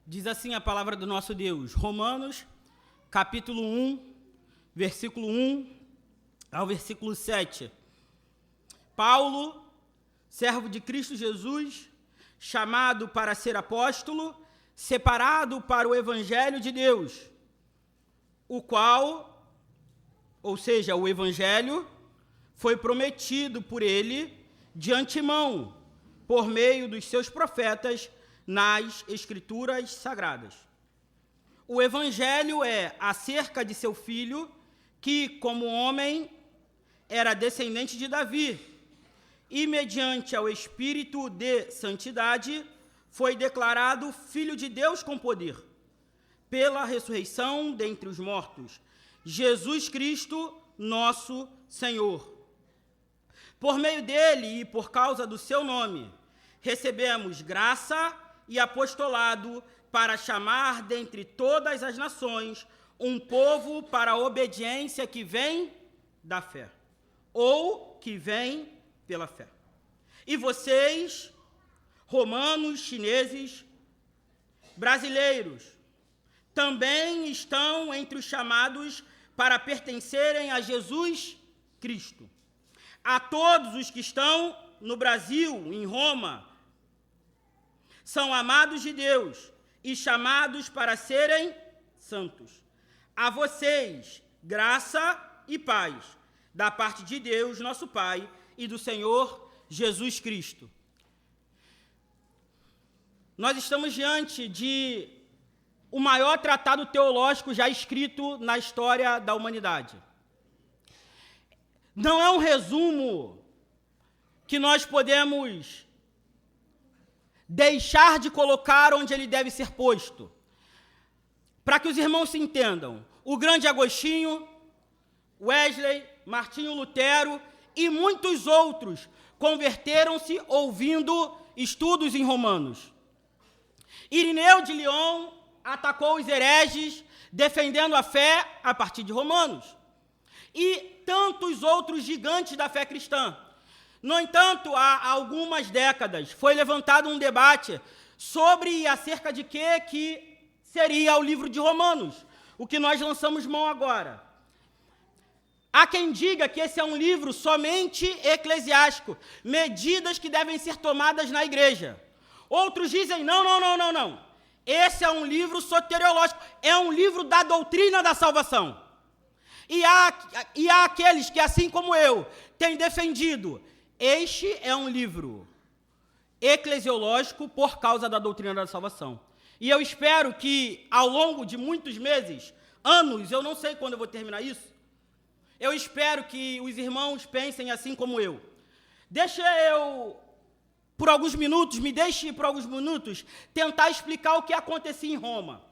Diz assim a palavra do nosso Deus, Romanos, capítulo 1, versículo 1 ao versículo 7. Paulo, servo de Cristo Jesus, chamado para ser apóstolo, separado para o evangelho de Deus, o qual, ou seja, o evangelho, foi prometido por ele de antemão, por meio dos seus profetas, nas Escrituras Sagradas. O Evangelho é acerca de seu filho, que, como homem, era descendente de Davi, e, mediante ao Espírito de Santidade, foi declarado Filho de Deus com poder, pela ressurreição dentre os mortos, Jesus Cristo, nosso Senhor. Por meio dele e por causa do seu nome, recebemos graça e apostolado para chamar dentre todas as nações um povo para a obediência que vem da fé, ou que vem pela fé. E vocês, romanos, chineses, brasileiros, também estão entre os chamados para pertencerem a Jesus Cristo. A todos os que estão no Brasil, em Roma, são amados de Deus e chamados para serem santos. A vocês, graça e paz, da parte de Deus, nosso Pai, e do Senhor Jesus Cristo. Nós estamos diante de o maior tratado teológico já escrito na história da humanidade. Não é um resumo que nós podemos deixar de colocar onde ele deve ser posto. Para que os irmãos se entendam, o grande Agostinho, Wesley, Martinho Lutero e muitos outros converteram-se ouvindo estudos em Romanos. Irineu de Lyon atacou os hereges, defendendo a fé a partir de Romanos. E tantos outros gigantes da fé cristã. No entanto, há algumas décadas, foi levantado um debate sobre e acerca de que seria o livro de Romanos, o que nós lançamos mão agora. Há quem diga que esse é um livro somente eclesiástico, medidas que devem ser tomadas na igreja. Outros dizem, não. Esse é um livro soteriológico, é um livro da doutrina da salvação. E há aqueles que, assim como eu, têm defendido, este é um livro eclesiológico por causa da doutrina da salvação. E eu espero que, ao longo de muitos meses, anos, eu não sei quando eu vou terminar isso, eu espero que os irmãos pensem assim como eu. Me deixe por alguns minutos, tentar explicar o que acontecia em Roma.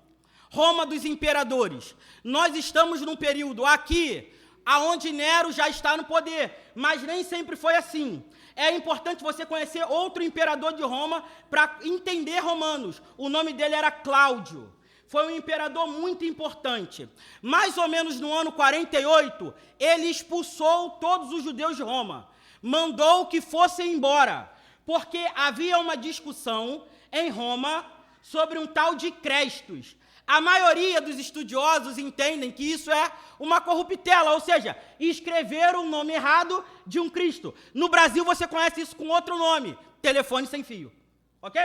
Roma dos imperadores. Nós estamos num período aqui, aonde Nero já está no poder, mas nem sempre foi assim. É importante você conhecer outro imperador de Roma para entender Romanos. O nome dele era Cláudio. Foi um imperador muito importante. Mais ou menos no ano 48, ele expulsou todos os judeus de Roma. Mandou que fossem embora, porque havia uma discussão em Roma sobre um tal de Crestos. A maioria dos estudiosos entendem que isso é uma corruptela, ou seja, escreveram o nome errado de um Cristo. No Brasil você conhece isso com outro nome, telefone sem fio, ok?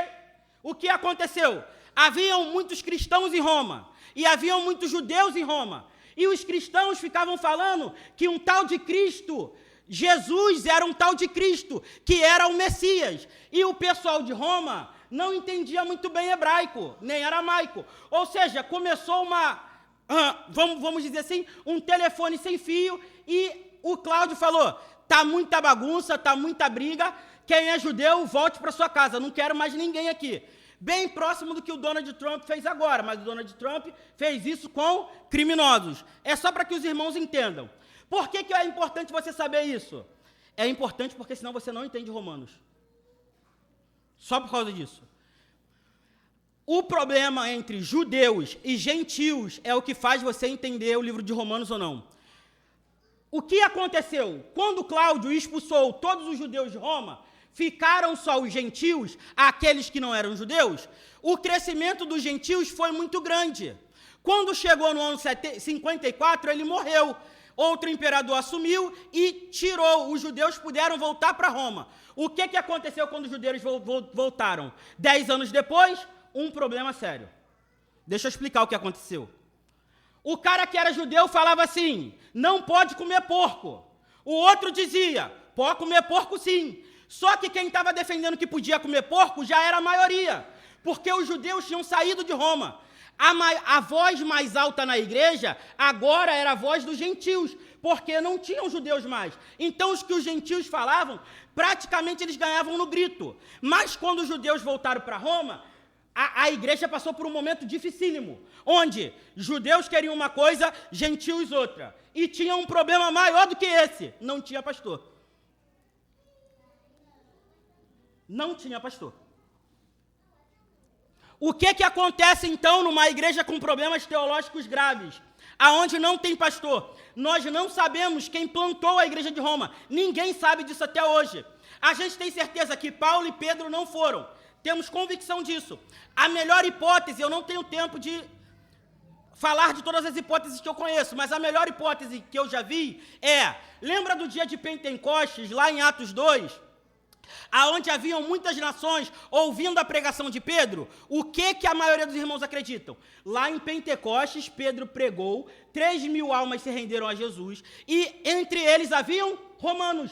O que aconteceu? Haviam muitos cristãos em Roma, e haviam muitos judeus em Roma, e os cristãos ficavam falando que um tal de Cristo, Jesus era um tal de Cristo, que era o Messias, e o pessoal de Roma não entendia muito bem hebraico, nem aramaico. Ou seja, começou vamos dizer assim, um telefone sem fio, e o Cláudio falou, tá muita bagunça, tá muita briga, quem é judeu, volte para sua casa, não quero mais ninguém aqui. Bem próximo do que o Donald Trump fez agora, mas o Donald Trump fez isso com criminosos. É só para que os irmãos entendam. Por que é importante você saber isso? É importante porque senão você não entende Romanos. Só por causa disso. O problema entre judeus e gentios é o que faz você entender o livro de Romanos ou não. O que aconteceu? Quando Cláudio expulsou todos os judeus de Roma, ficaram só os gentios, aqueles que não eram judeus, o crescimento dos gentios foi muito grande. Quando chegou no ano 54, ele morreu. Outro imperador assumiu e tirou. Os judeus puderam voltar para Roma. O que aconteceu quando os judeus voltaram? 10 anos depois, um problema sério. Deixa eu explicar o que aconteceu. O cara que era judeu falava assim, não pode comer porco. O outro dizia, pode comer porco sim. Só que quem estava defendendo que podia comer porco já era a maioria, porque os judeus tinham saído de Roma. A voz mais alta na igreja agora era a voz dos gentios, porque não tinham judeus mais. Então, os que os gentios falavam, praticamente eles ganhavam no grito. Mas quando os judeus voltaram para Roma, a igreja passou por um momento dificílimo, onde judeus queriam uma coisa, gentios outra. E tinha um problema maior do que esse, não tinha pastor. Não tinha pastor. O que acontece, então, numa igreja com problemas teológicos graves, aonde não tem pastor? Nós não sabemos quem plantou a igreja de Roma. Ninguém sabe disso até hoje. A gente tem certeza que Paulo e Pedro não foram. Temos convicção disso. A melhor hipótese, eu não tenho tempo de falar de todas as hipóteses que eu conheço, mas a melhor hipótese que eu já vi lembra do dia de Pentecostes, lá em Atos 2, aonde haviam muitas nações ouvindo a pregação de Pedro? O que a maioria dos irmãos acreditam? Lá em Pentecostes, Pedro pregou, 3.000 almas se renderam a Jesus, e entre eles haviam romanos.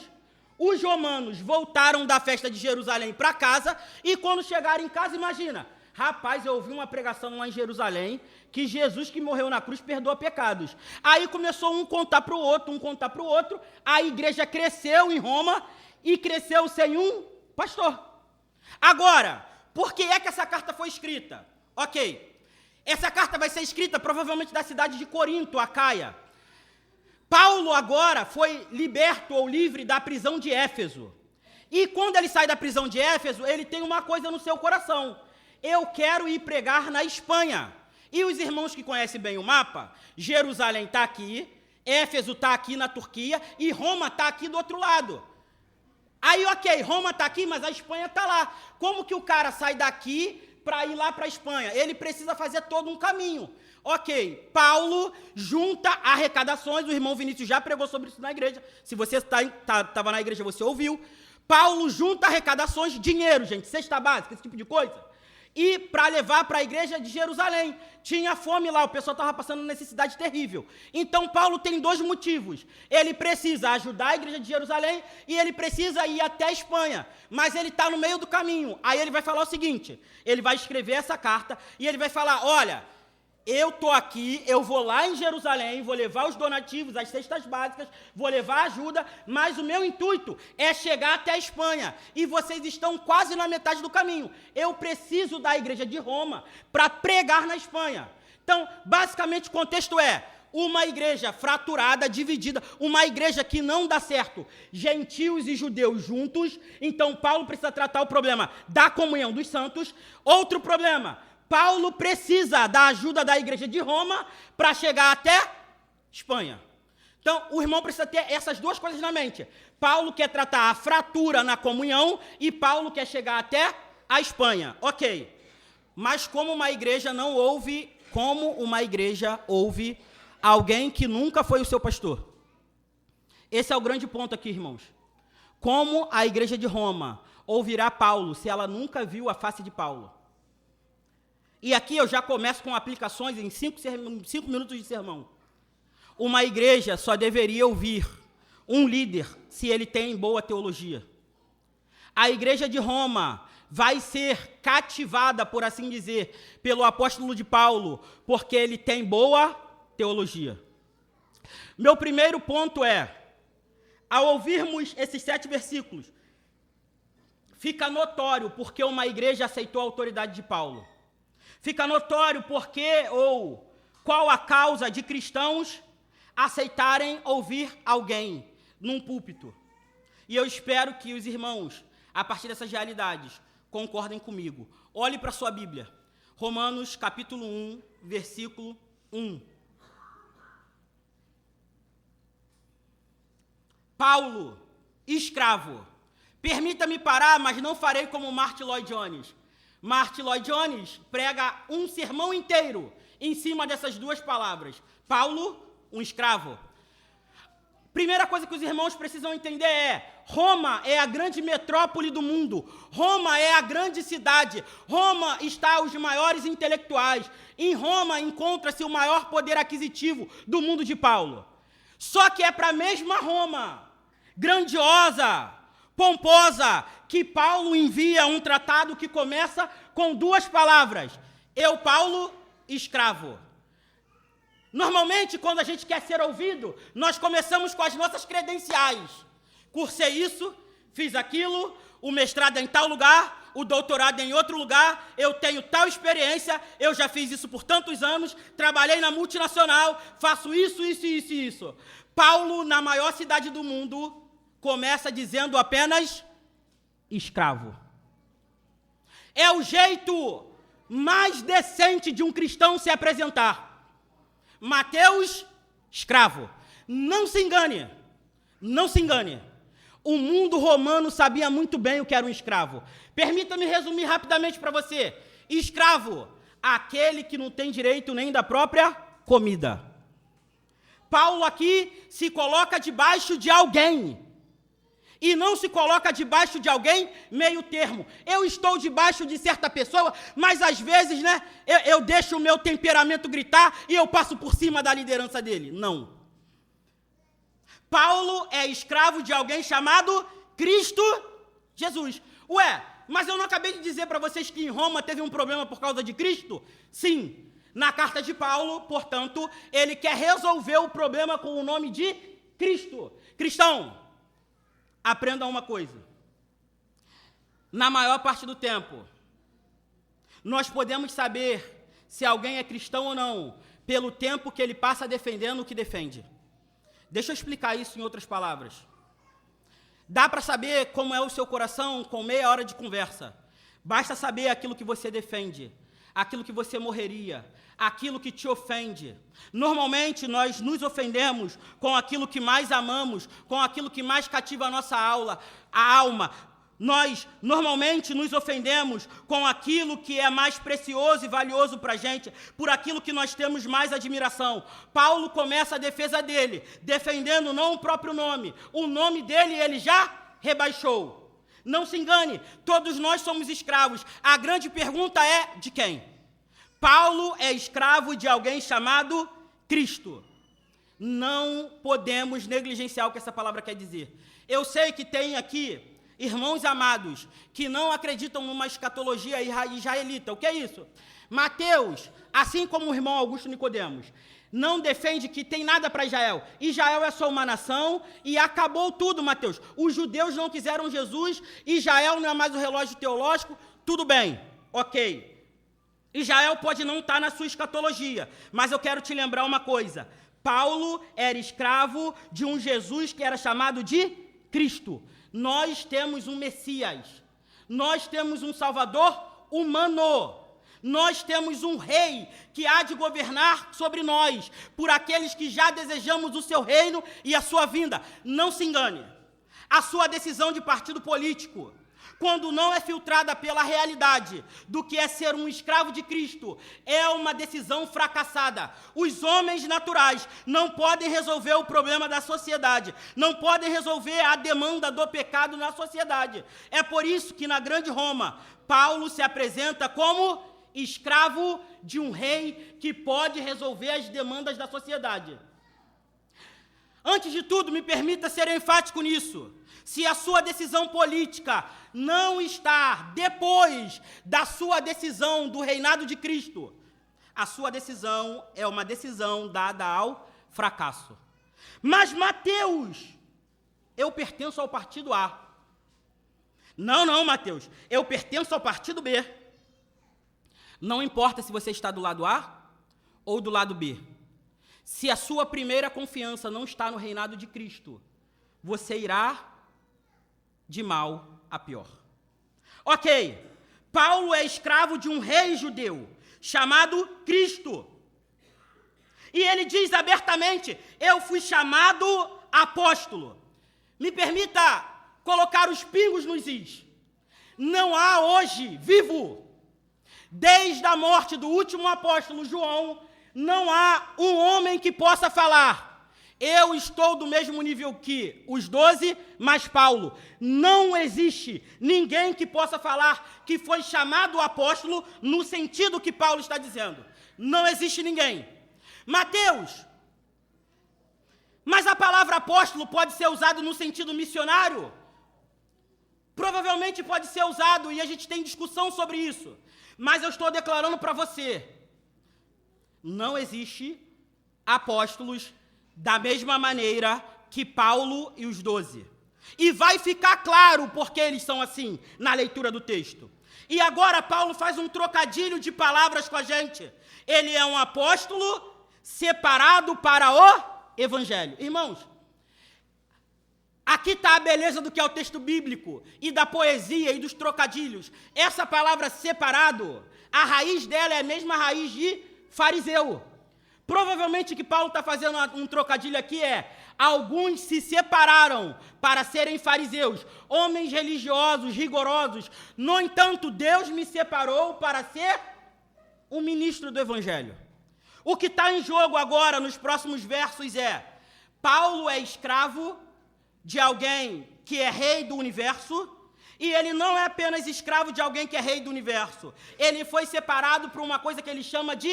Os romanos voltaram da festa de Jerusalém para casa, e quando chegaram em casa, imagina, rapaz, eu ouvi uma pregação lá em Jerusalém, que Jesus que morreu na cruz perdoa pecados. Aí começou um contar para o outro, a igreja cresceu em Roma, e cresceu sem um pastor. Agora, por que é que essa carta foi escrita? Ok, essa carta vai ser escrita provavelmente da cidade de Corinto, Acaia. Paulo agora foi liberto ou livre da prisão de Éfeso. E quando ele sai da prisão de Éfeso, ele tem uma coisa no seu coração. Eu quero ir pregar na Espanha. E os irmãos que conhecem bem o mapa, Jerusalém está aqui, Éfeso está aqui na Turquia e Roma está aqui do outro lado. Aí, ok, Roma está aqui, mas a Espanha está lá. Como que o cara sai daqui para ir lá para a Espanha? Ele precisa fazer todo um caminho. Ok, Paulo junta arrecadações, o irmão Vinícius já pregou sobre isso na igreja. Se você estava na igreja, você ouviu. Paulo junta arrecadações, dinheiro, gente, cesta básica, esse tipo de coisa. E para levar para a igreja de Jerusalém. Tinha fome lá, o pessoal estava passando necessidade terrível. Então, Paulo tem 2 motivos. Ele precisa ajudar a igreja de Jerusalém e ele precisa ir até a Espanha. Mas ele está no meio do caminho. Aí ele vai falar o seguinte, ele vai escrever essa carta e ele vai falar, olha, eu estou aqui, eu vou lá em Jerusalém, vou levar os donativos, as cestas básicas, vou levar ajuda, mas o meu intuito é chegar até a Espanha. E vocês estão quase na metade do caminho. Eu preciso da igreja de Roma para pregar na Espanha. Então, basicamente, o contexto é uma igreja fraturada, dividida, uma igreja que não dá certo, gentios e judeus juntos. Então, Paulo precisa tratar o problema da comunhão dos santos. Outro problema, Paulo precisa da ajuda da igreja de Roma para chegar até Espanha. Então, o irmão precisa ter essas 2 coisas na mente. Paulo quer tratar a fratura na comunhão e Paulo quer chegar até a Espanha. Ok. Mas como uma igreja ouve alguém que nunca foi o seu pastor? Esse é o grande ponto aqui, irmãos. Como a igreja de Roma ouvirá Paulo se ela nunca viu a face de Paulo? E aqui eu já começo com aplicações em 5 minutos de sermão. Uma igreja só deveria ouvir um líder se ele tem boa teologia. A igreja de Roma vai ser cativada, por assim dizer, pelo apóstolo de Paulo, porque ele tem boa teologia. Meu primeiro ponto ao ouvirmos esses 7 versículos, fica notório porque uma igreja aceitou a autoridade de Paulo. Fica notório porque ou qual a causa de cristãos aceitarem ouvir alguém num púlpito. E eu espero que os irmãos, a partir dessas realidades, concordem comigo. Olhe para a sua Bíblia. Romanos, capítulo 1, versículo 1. Paulo, escravo, Permita-me parar, mas não farei como Martyn Lloyd-Jones. Martyn Lloyd-Jones prega um sermão inteiro em cima dessas duas palavras. Paulo, um escravo. Primeira coisa que os irmãos precisam entender é: Roma é a grande metrópole do mundo. Roma é a grande cidade. Roma está os maiores intelectuais. Em Roma encontra-se o maior poder aquisitivo do mundo de Paulo. Só que é para a mesma Roma, grandiosa, pomposa, que Paulo envia um tratado que começa com duas palavras: eu, Paulo, escravo. Normalmente, quando a gente quer ser ouvido, nós começamos com as nossas credenciais. Cursei isso, fiz aquilo, o mestrado é em tal lugar, o doutorado é em outro lugar, eu tenho tal experiência, eu já fiz isso por tantos anos, trabalhei na multinacional, faço isso, isso, isso e isso. Paulo, na maior cidade do mundo, começa dizendo apenas escravo. É o jeito mais decente de um cristão se apresentar. Mateus, escravo. Não se engane, não se engane. O mundo romano sabia muito bem o que era um escravo. Permita-me resumir rapidamente para você. Escravo, aquele que não tem direito nem da própria comida. Paulo aqui se coloca debaixo de alguém. E não se coloca debaixo de alguém meio termo. Eu estou debaixo de certa pessoa, mas às vezes, eu deixo o meu temperamento gritar e eu passo por cima da liderança dele. Não. Paulo é escravo de alguém chamado Cristo Jesus. Ué, mas eu não acabei de dizer para vocês que em Roma teve um problema por causa de Cristo? Sim. Na carta de Paulo, portanto, ele quer resolver o problema com o nome de Cristo. Cristão, aprenda uma coisa. Na maior parte do tempo, nós podemos saber se alguém é cristão ou não pelo tempo que ele passa defendendo o que defende. Deixa eu explicar isso em outras palavras. Dá para saber como é o seu coração com meia hora de conversa. Basta saber aquilo que você defende, aquilo que você morreria, aquilo que te ofende. Normalmente, nós nos ofendemos com aquilo que mais amamos, com aquilo que mais cativa a nossa alma. Nós, normalmente, nos ofendemos com aquilo que é mais precioso e valioso para a gente, por aquilo que nós temos mais admiração. Paulo começa a defesa dele, defendendo não o próprio nome. O nome dele ele já rebaixou. Não se engane, todos nós somos escravos. A grande pergunta é de quem? Paulo é escravo de alguém chamado Cristo. Não podemos negligenciar o que essa palavra quer dizer. Eu sei que tem aqui irmãos amados que não acreditam numa escatologia israelita. O que é isso? Mateus, assim como o irmão Augusto Nicodemos, não defende que tem nada para Israel. Israel é só uma nação e acabou tudo, Mateus. Os judeus não quiseram Jesus, Israel não é mais o relógio teológico, tudo bem, ok. Israel pode não estar na sua escatologia, mas eu quero te lembrar uma coisa. Paulo era escravo de um Jesus que era chamado de Cristo. Nós temos um Messias, nós temos um Salvador humano, nós temos um rei que há de governar sobre nós, por aqueles que já desejamos o seu reino e a sua vinda. Não se engane, a sua decisão de partido político, quando não é filtrada pela realidade do que é ser um escravo de Cristo, é uma decisão fracassada. Os homens naturais não podem resolver o problema da sociedade, não podem resolver a demanda do pecado na sociedade. É por isso que na grande Roma, Paulo se apresenta como escravo de um rei que pode resolver as demandas da sociedade. Antes de tudo, me permita ser enfático nisso. Se a sua decisão política não está depois da sua decisão do reinado de Cristo, a sua decisão é uma decisão dada ao fracasso. Mas, Mateus, eu pertenço ao partido A. Não, Mateus, eu pertenço ao partido B. Não importa se você está do lado A ou do lado B. Se a sua primeira confiança não está no reinado de Cristo, você irá de mal a pior. Ok, Paulo é escravo de um rei judeu, chamado Cristo. E ele diz abertamente, eu fui chamado apóstolo. Me permita colocar os pingos nos is. Não há hoje, vivo, desde a morte do último apóstolo João, não há um homem que possa falar: eu estou do mesmo nível que os 12, mas Paulo. Não existe ninguém que possa falar que foi chamado apóstolo no sentido que Paulo está dizendo. Não existe ninguém. Mateus, mas a palavra apóstolo pode ser usada no sentido missionário? Provavelmente pode ser usado, e a gente tem discussão sobre isso. Mas eu estou declarando para você, não existe apóstolos da mesma maneira que Paulo e os 12. E vai ficar claro porque eles são assim, na leitura do texto. E agora Paulo faz um trocadilho de palavras com a gente. Ele é um apóstolo separado para o evangelho. Irmãos, aqui está a beleza do que é o texto bíblico, e da poesia e dos trocadilhos. Essa palavra separado, a raiz dela é a mesma raiz de fariseu. Provavelmente o que Paulo está fazendo um trocadilho aqui é: alguns se separaram para serem fariseus, homens religiosos, rigorosos. No entanto, Deus me separou para ser um ministro do evangelho. O que está em jogo agora, nos próximos versos, é: Paulo é escravo de alguém que é rei do universo, e ele não é apenas escravo de alguém que é rei do universo. Ele foi separado por uma coisa que ele chama de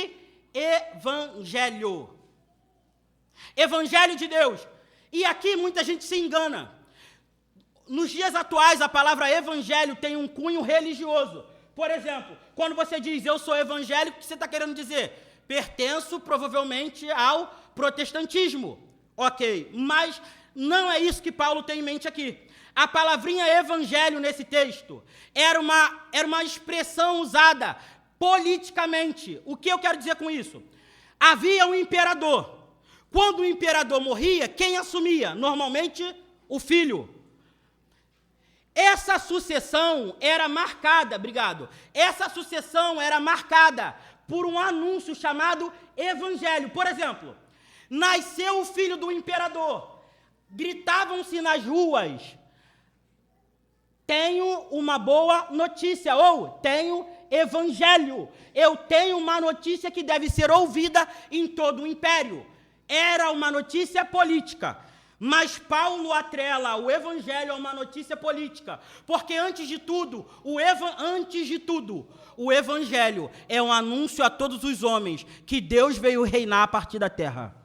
evangelho. Evangelho de Deus. E aqui muita gente se engana. Nos dias atuais, a palavra evangelho tem um cunho religioso. Por exemplo, quando você diz eu sou evangélico, o que você está querendo dizer? Pertenço provavelmente ao protestantismo. Ok, mas não é isso que Paulo tem em mente aqui. A palavrinha evangelho nesse texto era uma expressão usada politicamente. O que eu quero dizer com isso? Havia um imperador. Quando o imperador morria, quem assumia? Normalmente, o filho. Essa sucessão era marcada, Essa sucessão era marcada por um anúncio chamado evangelho. Por exemplo, nasceu o filho do imperador. Gritavam-se nas ruas: tenho uma boa notícia, ou tenho evangelho. Eu tenho uma notícia que deve ser ouvida em todo o império. Era uma notícia política. Mas Paulo atrela o evangelho a uma notícia política. Porque antes de tudo, o evangelho é um anúncio a todos os homens que Deus veio reinar a partir da terra.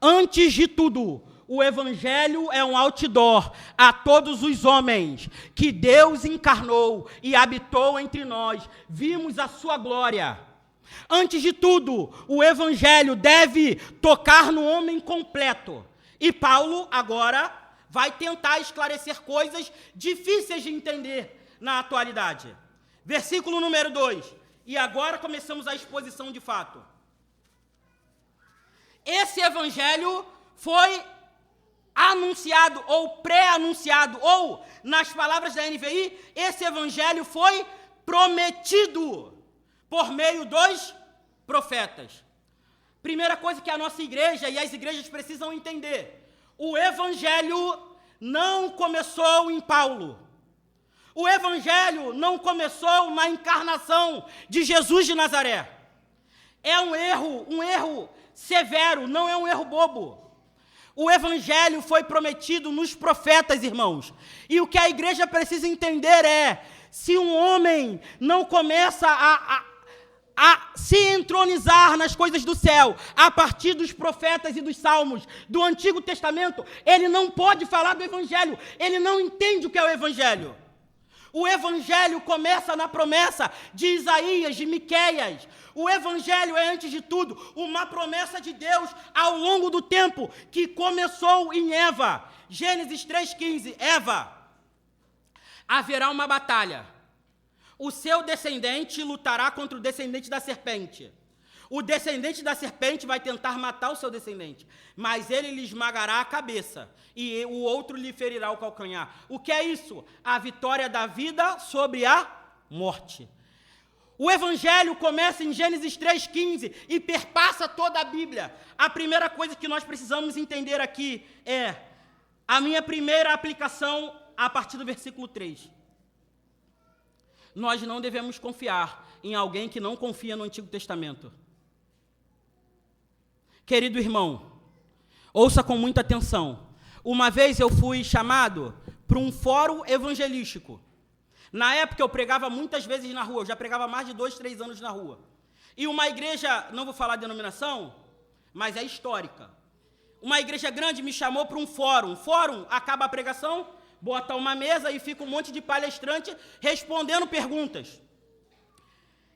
Antes de tudo, o evangelho é um outdoor a todos os homens que Deus encarnou e habitou entre nós. Vimos a sua glória. Antes de tudo, o evangelho deve tocar no homem completo. E Paulo agora vai tentar esclarecer coisas difíceis de entender na atualidade. Versículo número 2. E agora começamos a exposição de fato. Esse evangelho foi anunciado ou pré-anunciado, ou, nas palavras da NVI, esse evangelho foi prometido por meio dos profetas. Primeira coisa que a nossa igreja e as igrejas precisam entender: o evangelho não começou em Paulo. O evangelho não começou na encarnação de Jesus de Nazaré. É um erro severo, não é um erro bobo. O evangelho foi prometido nos profetas, irmãos. E o que a igreja precisa entender é: se um homem não começa a se entronizar nas coisas do céu a partir dos profetas e dos salmos do Antigo Testamento, ele não pode falar do evangelho. Ele não entende o que é o evangelho. O evangelho começa na promessa de Isaías, de Miqueias. O evangelho é, antes de tudo, uma promessa de Deus ao longo do tempo, que começou em Eva. Gênesis 3,15, Eva: haverá uma batalha. O seu descendente lutará contra o descendente da serpente. O descendente da serpente vai tentar matar o seu descendente, mas ele lhe esmagará a cabeça, e o outro lhe ferirá o calcanhar. O que é isso? A vitória da vida sobre a morte. O evangelho começa em Gênesis 3,15 e perpassa toda a Bíblia. A primeira coisa que nós precisamos entender aqui é: A minha primeira aplicação a partir do versículo 3. Nós não devemos confiar em alguém que não confia no Antigo Testamento. Querido irmão, ouça com muita atenção. Uma vez eu fui chamado para um fórum evangelístico. Na época eu pregava muitas vezes na rua, eu já pregava mais de 2, 3 anos na rua. E uma igreja, não vou falar a denominação, mas é histórica. Uma igreja grande me chamou para um fórum. Fórum, acaba a pregação, bota uma mesa e fica um monte de palestrante respondendo perguntas.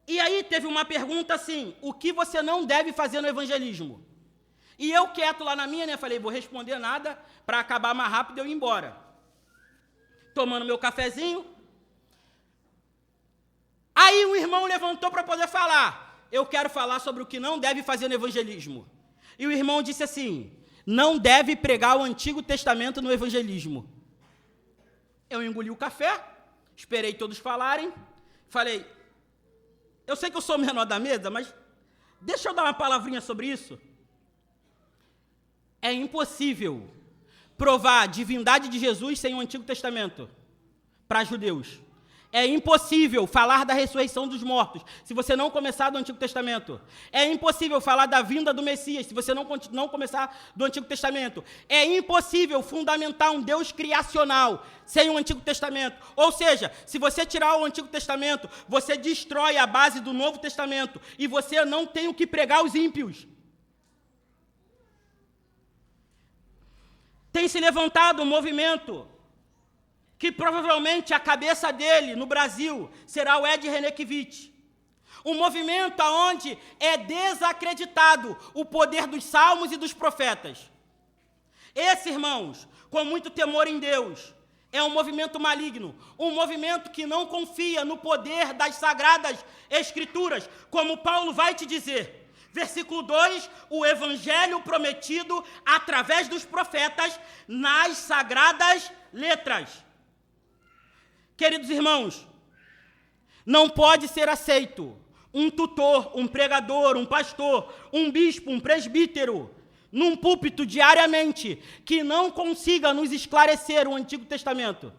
E aí teve uma pergunta assim: o que você não deve fazer no evangelismo? E eu quieto lá na minha, né, falei, vou responder nada para acabar mais rápido e eu ir embora. Tomando meu cafezinho. Aí um irmão levantou para poder falar. Eu quero falar sobre o que não deve fazer no evangelismo. E o irmão disse assim: não deve pregar o Antigo Testamento no evangelismo. Eu engoli o café, esperei todos falarem, falei, eu sei que eu sou o menor da mesa, mas deixa eu dar uma palavrinha sobre isso. É impossível provar a divindade de Jesus sem o Antigo Testamento para judeus. É impossível falar da ressurreição dos mortos se você não começar do Antigo Testamento. É impossível falar da vinda do Messias se você não começar do Antigo Testamento. É impossível fundamentar um Deus criacional sem o Antigo Testamento. Ou seja, se você tirar o Antigo Testamento, você destrói a base do Novo Testamento e você não tem o que pregar aos ímpios. Tem se levantado um movimento que provavelmente a cabeça dele no Brasil será o Ed Renekiewicz. Um movimento onde é desacreditado o poder dos salmos e dos profetas. Esse, irmãos, com muito temor em Deus, é um movimento maligno, um movimento que não confia no poder das sagradas escrituras, como Paulo vai te dizer. Versículo 2, o evangelho prometido através dos profetas nas sagradas letras. Queridos irmãos, não pode ser aceito um tutor, um pregador, um pastor, um bispo, um presbítero, num púlpito diariamente, que não consiga nos esclarecer o Antigo Testamento.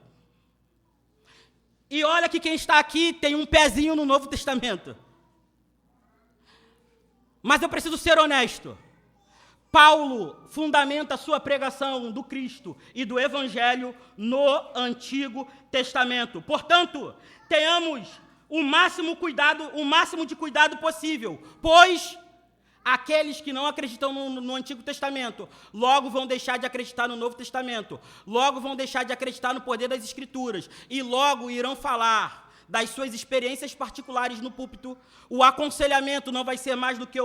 E olha que quem está aqui tem um pezinho no Novo Testamento. Mas eu preciso ser honesto. Paulo fundamenta a sua pregação do Cristo e do Evangelho no Antigo Testamento. Portanto, tenhamos o máximo de cuidado possível, pois aqueles que não acreditam no Antigo Testamento, logo vão deixar de acreditar no Novo Testamento, logo vão deixar de acreditar no poder das Escrituras, e logo irão falar das suas experiências particulares no púlpito. O aconselhamento não vai ser mais do que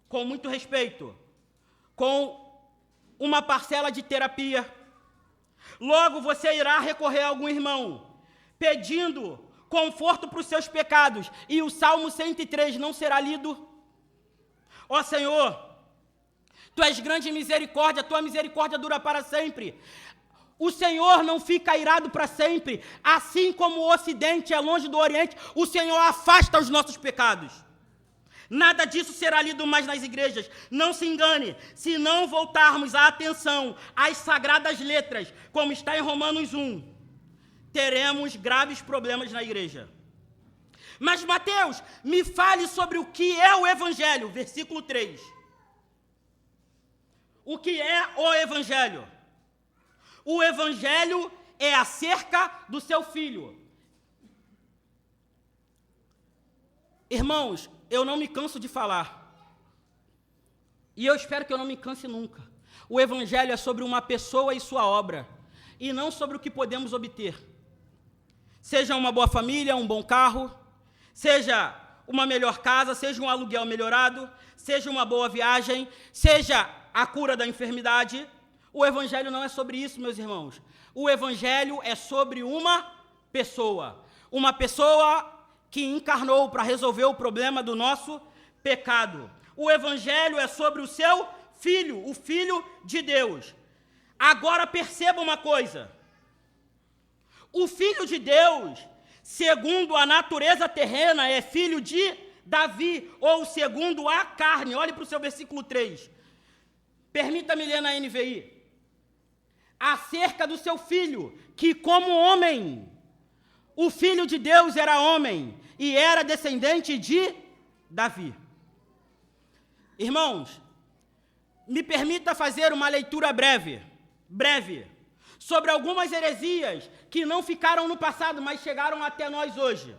com muito respeito, com uma parcela de terapia. Logo você irá recorrer a algum irmão, pedindo conforto para os seus pecados, e o Salmo 103 não será lido. Ó Senhor, Tu és grande em misericórdia, Tua misericórdia dura para sempre. O Senhor não fica irado para sempre, assim como o Ocidente é longe do Oriente, o Senhor afasta os nossos pecados. Nada disso será lido mais nas igrejas. Não se engane, se não voltarmos a atenção às sagradas letras, como está em Romanos 1, teremos graves problemas na igreja. Mas Mateus, me fale sobre o que é o Evangelho, versículo 3. O que é o Evangelho? O Evangelho é acerca do seu Filho. Irmãos, eu não me canso de falar, e eu espero que eu não me canse nunca. O Evangelho é sobre uma pessoa e sua obra, e não sobre o que podemos obter. Seja uma boa família, um bom carro, seja uma melhor casa, seja um aluguel melhorado, seja uma boa viagem, seja a cura da enfermidade. O Evangelho não é sobre isso, meus irmãos. O Evangelho é sobre uma pessoa que encarnou para resolver o problema do nosso pecado. O Evangelho é sobre o seu Filho, o Filho de Deus. Agora perceba uma coisa. O Filho de Deus, segundo a natureza terrena, é filho de Davi, ou segundo a carne. Olhe para o seu versículo 3. Permita-me ler na NVI. acerca do seu filho, que como homem, o Filho de Deus era homem e era descendente de Davi. Irmãos, me permita fazer uma leitura breve, sobre algumas heresias que não ficaram no passado, mas chegaram até nós hoje.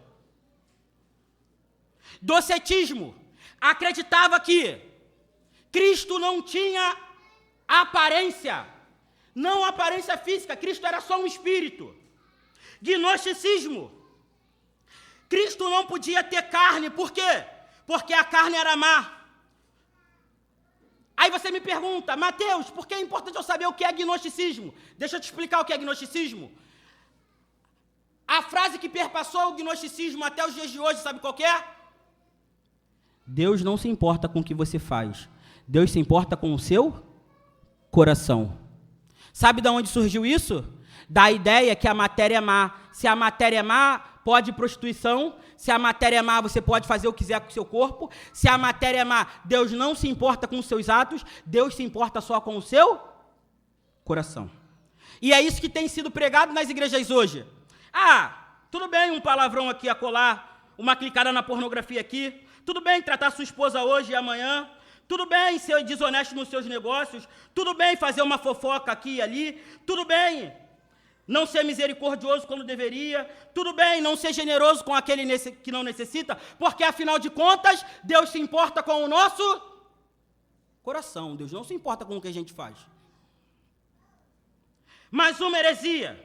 Docetismo acreditava que Cristo não tinha aparência, não aparência física, Cristo era só um espírito. Gnosticismo, Cristo não podia ter carne, por quê? Porque a carne era má. Aí você me pergunta, Mateus, por que é importante eu saber o que é gnosticismo? Deixa eu te explicar o que é gnosticismo. A frase que perpassou o gnosticismo até os dias de hoje, sabe qual que é? Deus não se importa com o que você faz. Deus se importa com o seu coração. Sabe de onde surgiu isso? Da ideia que a matéria é má. Se a matéria é má, pode prostituição. Se a matéria é má, você pode fazer o que quiser com o seu corpo. Se a matéria é má, Deus não se importa com os seus atos. Deus se importa só com o seu coração. E é isso que tem sido pregado nas igrejas hoje. Tudo bem um palavrão aqui a colar, uma clicada na pornografia aqui. Tudo bem tratar sua esposa hoje e amanhã. Tudo bem ser desonesto nos seus negócios. Tudo bem fazer uma fofoca aqui e ali. Tudo bem não ser misericordioso quando deveria. Tudo bem não ser generoso com aquele que não necessita. Porque, afinal de contas, Deus se importa com o nosso coração. Deus não se importa com o que a gente faz. Mais uma heresia.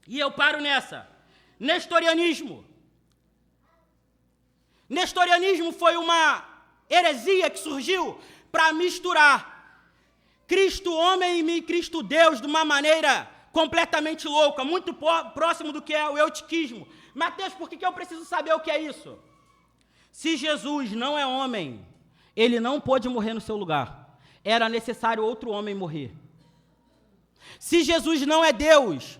E eu paro nessa. Nestorianismo. Nestorianismo foi uma heresia que surgiu para misturar Cristo homem e Cristo Deus de uma maneira completamente louca, muito próximo do que é o eutiquismo. Mateus, por que eu preciso saber o que é isso? Se Jesus não é homem, ele não pôde morrer no seu lugar. Era necessário outro homem morrer. Se Jesus não é Deus,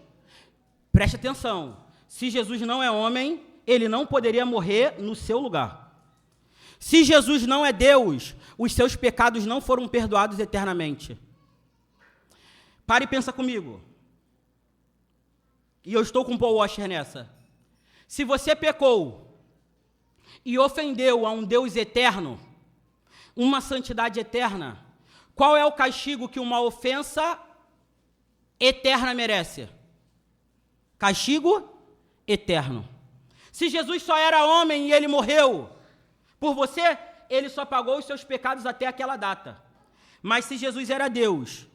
preste atenção, se Jesus não é homem, ele não poderia morrer no seu lugar. Se Jesus não é Deus, os seus pecados não foram perdoados eternamente. Pare e pensa comigo. E eu estou com Paul Washer nessa. Se você pecou e ofendeu a um Deus eterno, uma santidade eterna, qual é o castigo que uma ofensa eterna merece? Castigo eterno. Se Jesus só era homem e ele morreu por você, ele só pagou os seus pecados até aquela data. Mas se Jesus era Deus,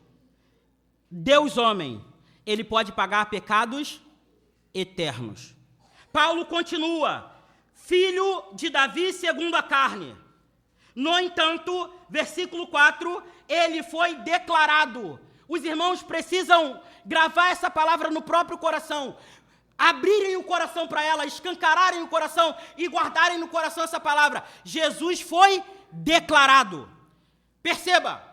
Deus homem, ele pode pagar pecados eternos. Paulo continua, filho de Davi segundo a carne. No entanto, versículo 4, ele foi declarado. Os irmãos precisam gravar essa palavra no próprio coração. Abrirem o coração para ela, escancararem o coração e guardarem no coração essa palavra. Jesus foi declarado. Perceba,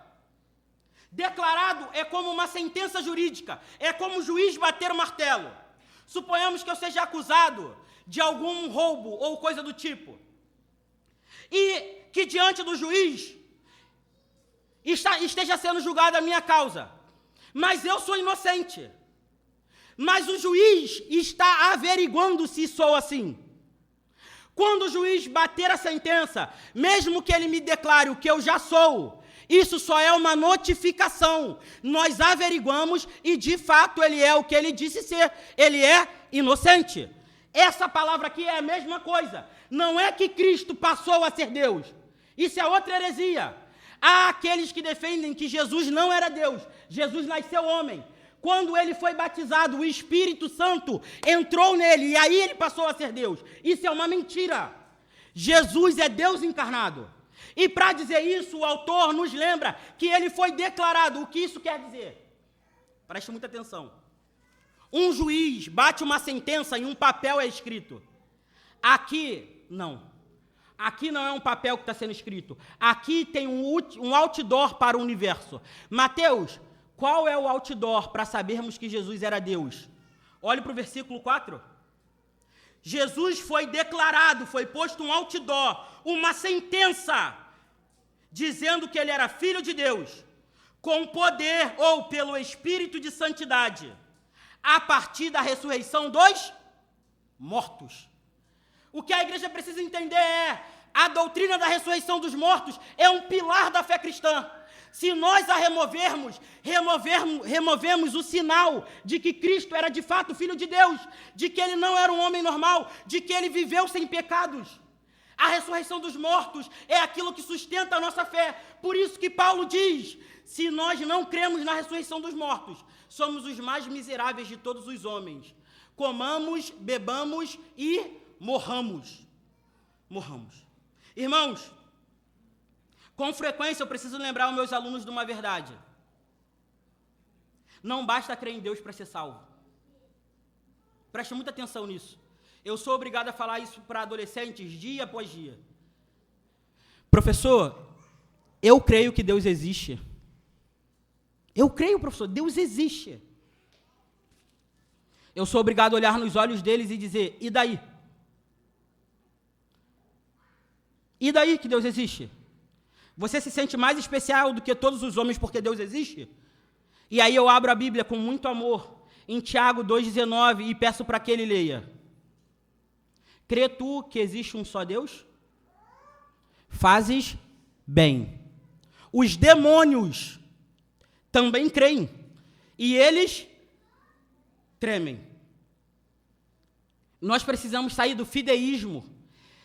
declarado é como uma sentença jurídica, é como o juiz bater o martelo. Suponhamos que eu seja acusado de algum roubo ou coisa do tipo, e que diante do juiz esteja sendo julgada a minha causa, mas eu sou inocente. Mas o juiz está averiguando se sou assim. Quando o juiz bater a sentença, mesmo que ele me declare o que eu já sou, isso só é uma notificação. Nós averiguamos e, de fato, ele é o que ele disse ser. Ele é inocente. Essa palavra aqui é a mesma coisa. Não é que Cristo passou a ser Deus. Isso é outra heresia. Há aqueles que defendem que Jesus não era Deus. Jesus nasceu homem. Quando ele foi batizado, o Espírito Santo entrou nele e aí ele passou a ser Deus. Isso é uma mentira. Jesus é Deus encarnado. E para dizer isso, o autor nos lembra que ele foi declarado. O que isso quer dizer? Preste muita atenção. Um juiz bate uma sentença e um papel é escrito. Aqui, não. Aqui não é um papel que está sendo escrito. Aqui tem um outdoor para o universo. Mateus, qual é o outdoor para sabermos que Jesus era Deus? Olhe para o versículo 4. Jesus foi declarado, foi posto um outdoor, uma sentença, dizendo que ele era filho de Deus. com poder ou pelo Espírito de santidade, a partir da ressurreição dos mortos. O que a igreja precisa entender é: a doutrina da ressurreição dos mortos é um pilar da fé cristã. Se nós a removemos o sinal de que Cristo era de fato Filho de Deus, de que ele não era um homem normal, de que ele viveu sem pecados. A ressurreição dos mortos é aquilo que sustenta a nossa fé. Por isso que Paulo diz: se nós não cremos na ressurreição dos mortos, somos os mais miseráveis de todos os homens. Comamos, bebamos e morramos. Irmãos, com frequência eu preciso lembrar os meus alunos de uma verdade. Não basta crer em Deus para ser salvo. Preste muita atenção nisso. Eu sou obrigado a falar isso para adolescentes dia após dia. Professor, eu creio que Deus existe. Eu creio, professor, Deus existe. Eu sou obrigado a olhar nos olhos deles e dizer: e daí? E daí que Deus existe? Você se sente mais especial do que todos os homens porque Deus existe? E aí eu abro a Bíblia com muito amor, em Tiago 2,19, e peço para que ele leia: crê tu que existe um só Deus? Fazes bem. Os demônios também creem, e eles tremem. Nós precisamos sair do fideísmo,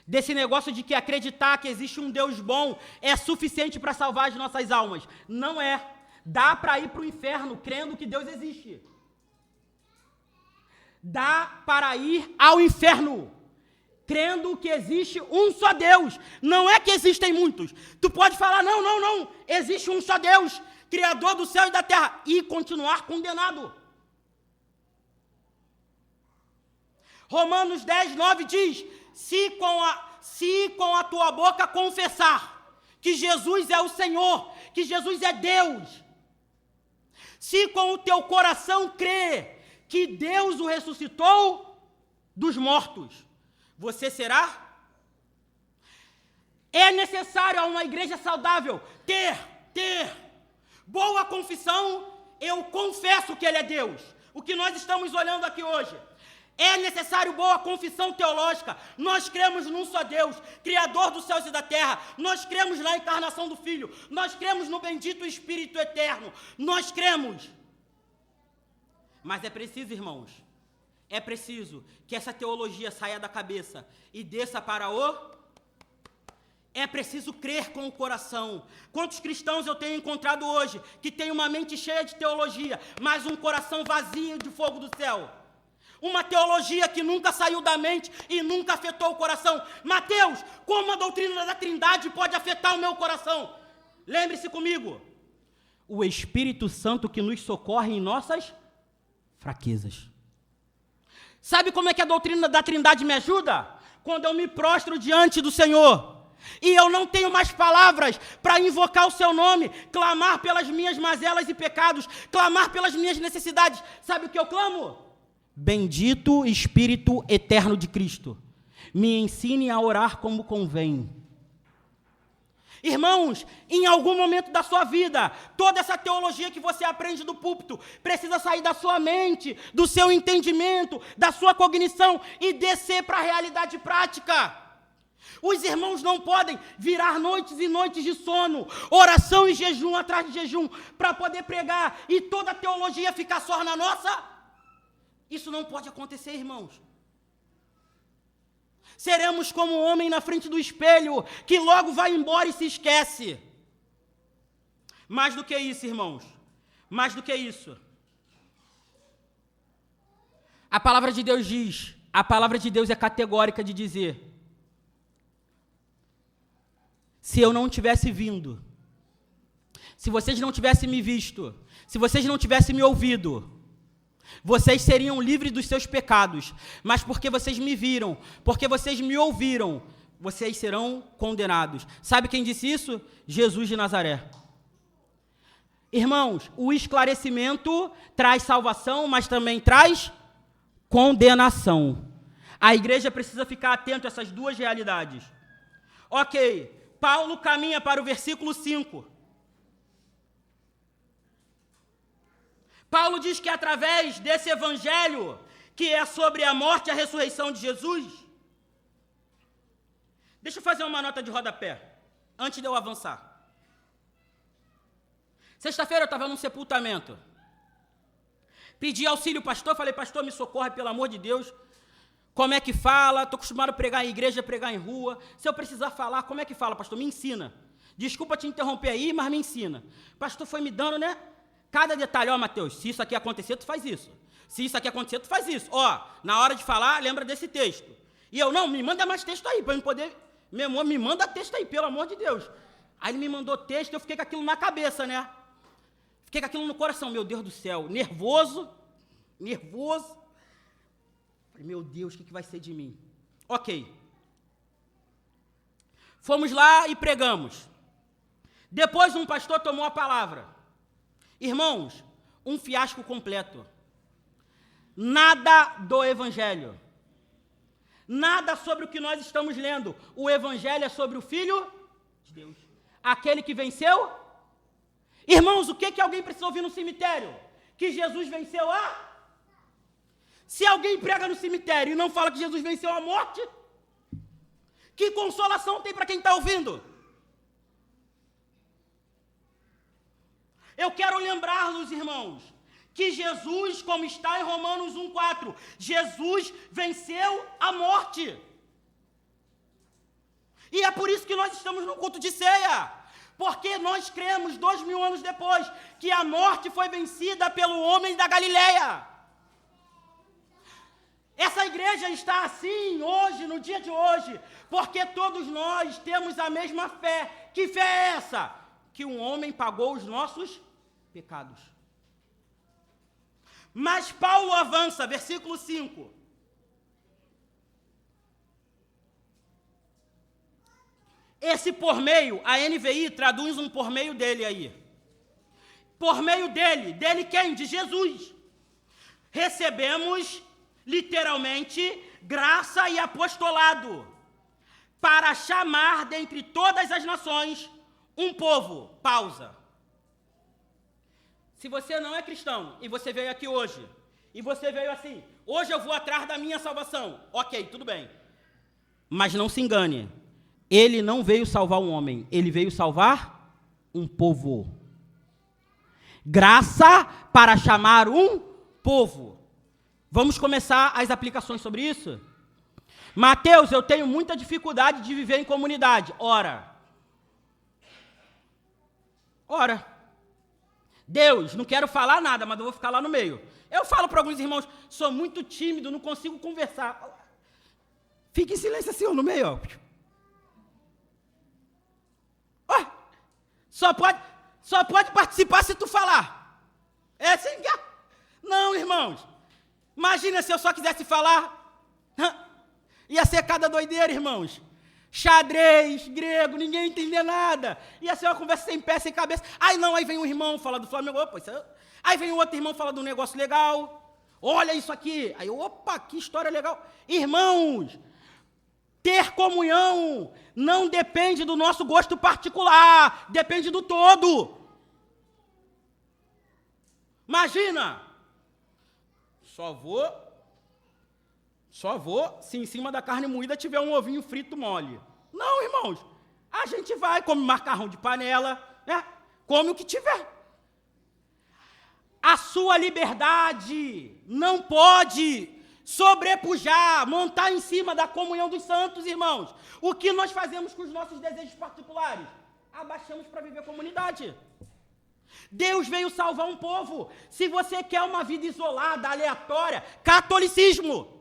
desse negócio de que acreditar que existe um Deus bom é suficiente para salvar as nossas almas. Não é. Dá para ir para o inferno crendo que Deus existe. Dá para ir ao inferno crendo que existe um só Deus. Não é que existem muitos. Tu pode falar: não, existe um só Deus, Criador do céu e da terra, e continuar condenado. Romanos 10:9 diz: se com a tua boca confessar que Jesus é o Senhor, que Jesus é Deus, se com o teu coração crer que Deus o ressuscitou dos mortos, você será. É necessário a uma igreja saudável ter boa confissão. Eu confesso que Ele é Deus. O que nós estamos olhando aqui hoje. É necessário boa confissão teológica. Nós cremos num só Deus, Criador dos céus e da terra. Nós cremos na encarnação do Filho. Nós cremos no bendito Espírito eterno. Nós cremos. Mas é preciso, irmãos, é preciso que essa teologia saia da cabeça e desça para o... É preciso crer com o coração. Quantos cristãos eu tenho encontrado hoje que têm uma mente cheia de teologia, mas um coração vazio de fogo do céu? Uma teologia que nunca saiu da mente e nunca afetou o coração. Mateus, como a doutrina da Trindade pode afetar o meu coração? Lembre-se comigo. O Espírito Santo que nos socorre em nossas fraquezas. Sabe como é que a doutrina da Trindade me ajuda? Quando eu me prostro diante do Senhor e eu não tenho mais palavras para invocar o seu nome, clamar pelas minhas mazelas e pecados, clamar pelas minhas necessidades. Sabe o que eu clamo? Bendito Espírito eterno de Cristo, me ensine a orar como convém. Irmãos, em algum momento da sua vida, toda essa teologia que você aprende do púlpito precisa sair da sua mente, do seu entendimento, da sua cognição e descer para a realidade prática. Os irmãos não podem virar noites e noites de sono, oração e jejum atrás de jejum, para poder pregar e toda a teologia ficar só na nossa. Isso não pode acontecer, irmãos. Seremos como um homem na frente do espelho, que logo vai embora e se esquece. Mais do que isso, irmãos, mais do que isso. A palavra de Deus diz, a palavra de Deus é categórica de dizer: se eu não tivesse vindo, se vocês não tivessem me visto, se vocês não tivessem me ouvido, vocês seriam livres dos seus pecados, mas porque vocês me viram, porque vocês me ouviram, vocês serão condenados. Sabe quem disse isso? Jesus de Nazaré. Irmãos, o esclarecimento traz salvação, mas também traz condenação. A igreja precisa ficar atenta a essas duas realidades. Ok, Paulo caminha para o versículo 5. Paulo diz que através desse evangelho, que é sobre a morte e a ressurreição de Jesus. Deixa eu fazer uma nota de rodapé, antes de eu avançar. Sexta-feira eu estava num sepultamento. Pedi auxílio ao pastor, falei, pastor, me socorre, pelo amor de Deus. Como é que fala? Estou acostumado a pregar em igreja, pregar em rua. Se eu precisar falar, como é que fala, pastor? Me ensina. Desculpa te interromper aí, mas me ensina. O pastor foi me dando, né? Cada detalhe. Ó, Mateus, se isso aqui acontecer, tu faz isso. Se isso aqui acontecer, tu faz isso. Ó, na hora de falar, lembra desse texto. E eu, não, me manda mais texto aí, para eu poder... Meu irmão, me manda texto aí, pelo amor de Deus. Aí ele me mandou texto, eu fiquei com aquilo na cabeça, né? Fiquei com aquilo no coração, meu Deus do céu. Nervoso. Falei, meu Deus, o que vai ser de mim? Ok. Fomos lá e pregamos. Depois um pastor tomou a palavra. Irmãos, um fiasco completo. Nada do evangelho. Nada sobre o que nós estamos lendo. O evangelho é sobre o Filho de Deus. Aquele que venceu. Irmãos, o que alguém precisa ouvir no cemitério? Que Jesus venceu a... Se alguém prega no cemitério e não fala que Jesus venceu a morte, que consolação tem para quem está ouvindo? Eu quero lembrar-los, irmãos, que Jesus, como está em Romanos 1,4, Jesus venceu a morte. E é por isso que nós estamos no culto de ceia, porque nós cremos 2000 anos depois que a morte foi vencida pelo homem da Galileia. Essa igreja está assim hoje, no dia de hoje, porque todos nós temos a mesma fé. Que fé é essa? Que um homem pagou os nossos pecados. Mas Paulo avança, versículo 5. Esse por meio, a NVI traduz um por meio dele aí. Por meio dele quem? De Jesus. Recebemos, literalmente, graça e apostolado, para chamar dentre todas as nações um povo. Pausa. Se você não é cristão e você veio aqui hoje, e você veio assim, hoje eu vou atrás da minha salvação. Ok, tudo bem. Mas não se engane, ele não veio salvar um homem, ele veio salvar um povo. Graça para chamar um povo. Vamos começar as aplicações sobre isso? Mateus, eu tenho muita dificuldade de viver em comunidade. Ora. Deus, não quero falar nada, mas eu vou ficar lá no meio. Eu falo para alguns irmãos, sou muito tímido, não consigo conversar. Fique em silêncio assim, no meio. Ó. Só pode participar se tu falar. É assim que é? Não, irmãos. Imagina se eu só quisesse falar. Ia ser cada doideira, irmãos. Xadrez, grego, ninguém entender nada. Ia ser uma conversa sem pé, sem cabeça. Aí vem um irmão falar do Flamengo. Opa, aí vem um outro irmão falar de um negócio legal. Olha isso aqui. Aí, opa, que história legal. Irmãos, ter comunhão não depende do nosso gosto particular. Depende do todo. Imagina. Só vou se em cima da carne moída tiver um ovinho frito mole. Não, irmãos. A gente vai, come macarrão de panela, né? Come o que tiver. A sua liberdade não pode sobrepujar, montar em cima da comunhão dos santos, irmãos. O que nós fazemos com os nossos desejos particulares? Abaixamos para viver comunidade. Deus veio salvar um povo. Se você quer uma vida isolada, aleatória, catolicismo.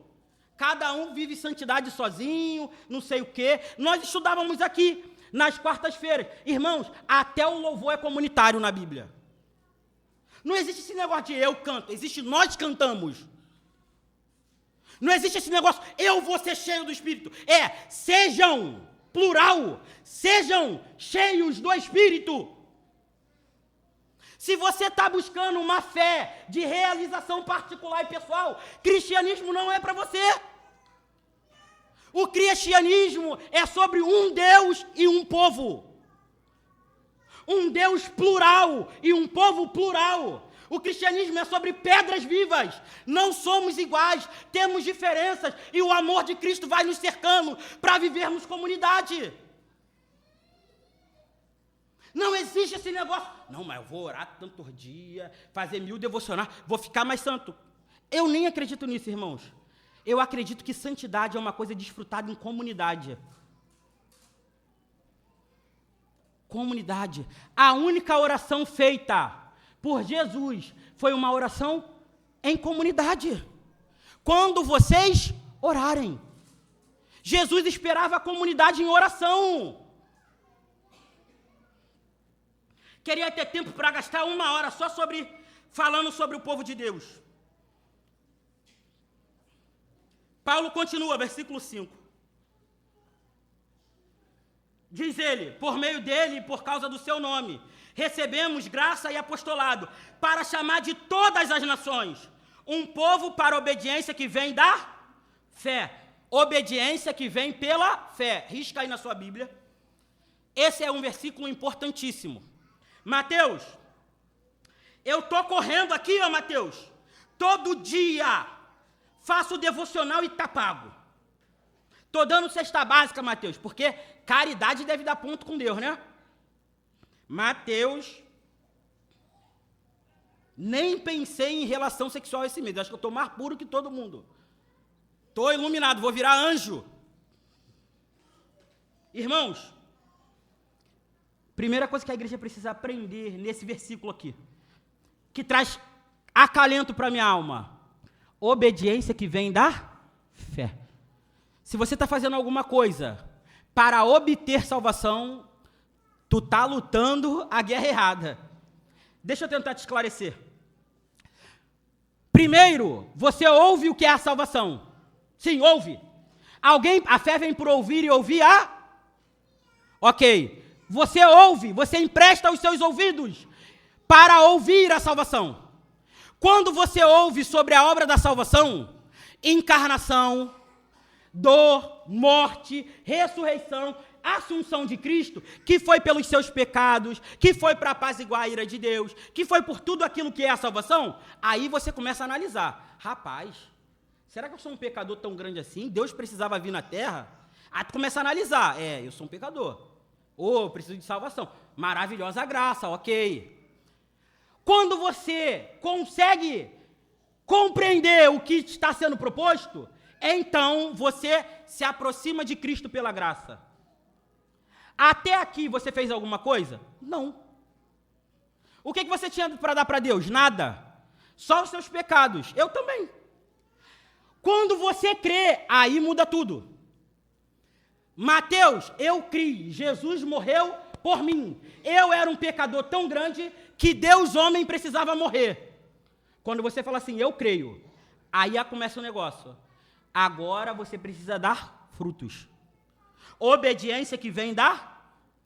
Cada um vive santidade sozinho, não sei o quê. Nós estudávamos aqui, nas quartas-feiras. Irmãos, até o louvor é comunitário na Bíblia. Não existe esse negócio de eu canto, existe nós cantamos. Não existe esse negócio, eu vou ser cheio do Espírito. Sejam, plural, sejam cheios do Espírito. Se você está buscando uma fé de realização particular e pessoal, cristianismo não é para você. O cristianismo é sobre um Deus e um povo. Um Deus plural e um povo plural. O cristianismo é sobre pedras vivas. Não somos iguais, temos diferenças e o amor de Cristo vai nos cercando para vivermos comunidade. Não existe esse negócio. Não, mas eu vou orar tanto dia, fazer 1000 devocionais, vou ficar mais santo. Eu nem acredito nisso, irmãos. Eu acredito que santidade é uma coisa desfrutada em comunidade. Comunidade. A única oração feita por Jesus foi uma oração em comunidade. Quando vocês orarem. Jesus esperava a comunidade em oração. Queria ter tempo para gastar 1 hora só falando sobre o povo de Deus. Paulo continua, versículo 5. Diz ele, por meio dele e por causa do seu nome, recebemos graça e apostolado para chamar de todas as nações um povo para a obediência que vem da fé. Obediência que vem pela fé. Risca aí na sua Bíblia. Esse é um versículo importantíssimo. Mateus, eu estou correndo aqui, ó Mateus, todo dia faço devocional e tá pago. Estou dando cesta básica, Mateus, porque caridade deve dar ponto com Deus, né? Mateus, nem pensei em relação sexual esse mês, acho que eu estou mais puro que todo mundo. Estou iluminado, vou virar anjo. Irmãos, primeira coisa que a igreja precisa aprender nesse versículo aqui, que traz acalento para a minha alma, obediência que vem da fé. Se você está fazendo alguma coisa para obter salvação, tu está lutando a guerra errada. Deixa eu tentar te esclarecer. Primeiro, você ouve o que é a salvação. Sim, ouve. A fé vem por ouvir e ouvir a... Ok. Você ouve, você empresta os seus ouvidos para ouvir a salvação. Quando você ouve sobre a obra da salvação, encarnação, dor, morte, ressurreição, assunção de Cristo, que foi pelos seus pecados, que foi para apaziguar a ira de Deus, que foi por tudo aquilo que é a salvação, aí você começa a analisar. Rapaz, será que eu sou um pecador tão grande assim? Deus precisava vir na terra? Aí tu começa a analisar. Eu sou um pecador. Preciso de salvação. Maravilhosa graça, ok. Quando você consegue compreender o que está sendo proposto, então você se aproxima de Cristo pela graça. Até aqui você fez alguma coisa? Não. O que você tinha para dar para Deus? Nada. Só os seus pecados. Eu também. Quando você crê, aí muda tudo. Mateus, eu criei, Jesus morreu por mim. Eu era um pecador tão grande que Deus, homem, precisava morrer. Quando você fala assim, eu creio, aí começa o negócio. Agora você precisa dar frutos. Obediência que vem da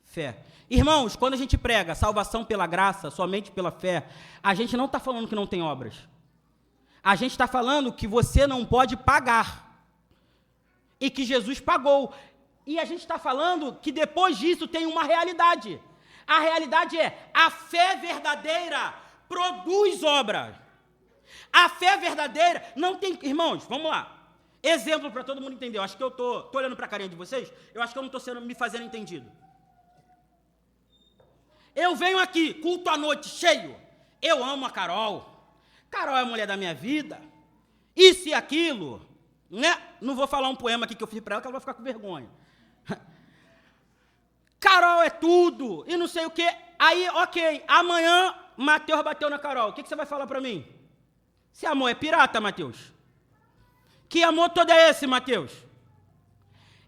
fé. Irmãos, quando a gente prega salvação pela graça, somente pela fé, a gente não está falando que não tem obras. A gente está falando que você não pode pagar. E que Jesus pagou. E a gente está falando que depois disso tem uma realidade. A realidade é, a fé verdadeira produz obra. A fé verdadeira não tem... Irmãos, vamos lá. Exemplo para todo mundo entender. Eu acho que eu estou olhando para a carinha de vocês, eu acho que eu não estou me fazendo entendido. Eu venho aqui, culto à noite, cheio. Eu amo a Carol. Carol é a mulher da minha vida. Isso e aquilo. Né? Não vou falar um poema aqui que eu fiz para ela, que ela vai ficar com vergonha. Carol é tudo, e não sei o quê. Aí, ok, amanhã, Mateus bateu na Carol. O que você vai falar para mim? Esse amor é pirata, Mateus. Que amor todo é esse, Mateus?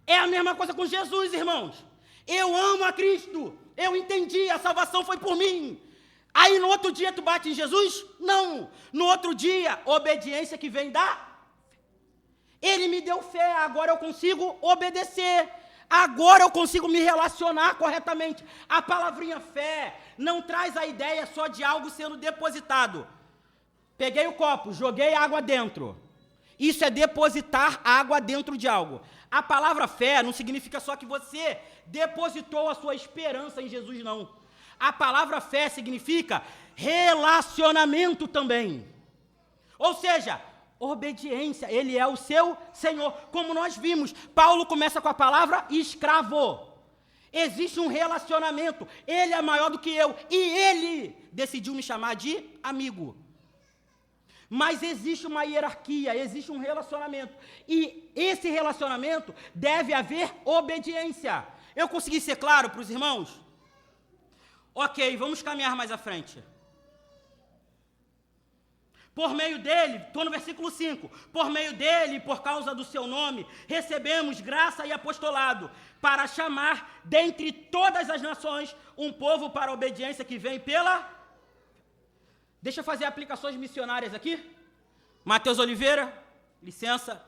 É a mesma coisa com Jesus, irmãos. Eu amo a Cristo. Eu entendi, a salvação foi por mim. Aí, no outro dia, tu bate em Jesus? Não. No outro dia, obediência que vem da... Ele me deu fé, agora eu consigo obedecer. Agora eu consigo me relacionar corretamente. A palavrinha fé não traz a ideia só de algo sendo depositado. Peguei o copo, joguei água dentro. Isso é depositar água dentro de algo. A palavra fé não significa só que você depositou a sua esperança em Jesus, não. a palavra fé significa relacionamento também. Ou seja, obediência, ele é o seu Senhor. Como nós vimos, Paulo começa com a palavra escravo. Existe um relacionamento, ele é maior do que eu, e ele decidiu me chamar de amigo. Mas existe uma hierarquia, existe um relacionamento, e esse relacionamento deve haver obediência. Eu consegui ser claro para os irmãos? Ok, vamos caminhar mais à frente. Por meio dele, estou no versículo 5, por meio dele, por causa do seu nome, recebemos graça e apostolado, para chamar dentre todas as nações um povo para a obediência que vem pela... Deixa eu fazer aplicações missionárias aqui. Matheus Oliveira, licença.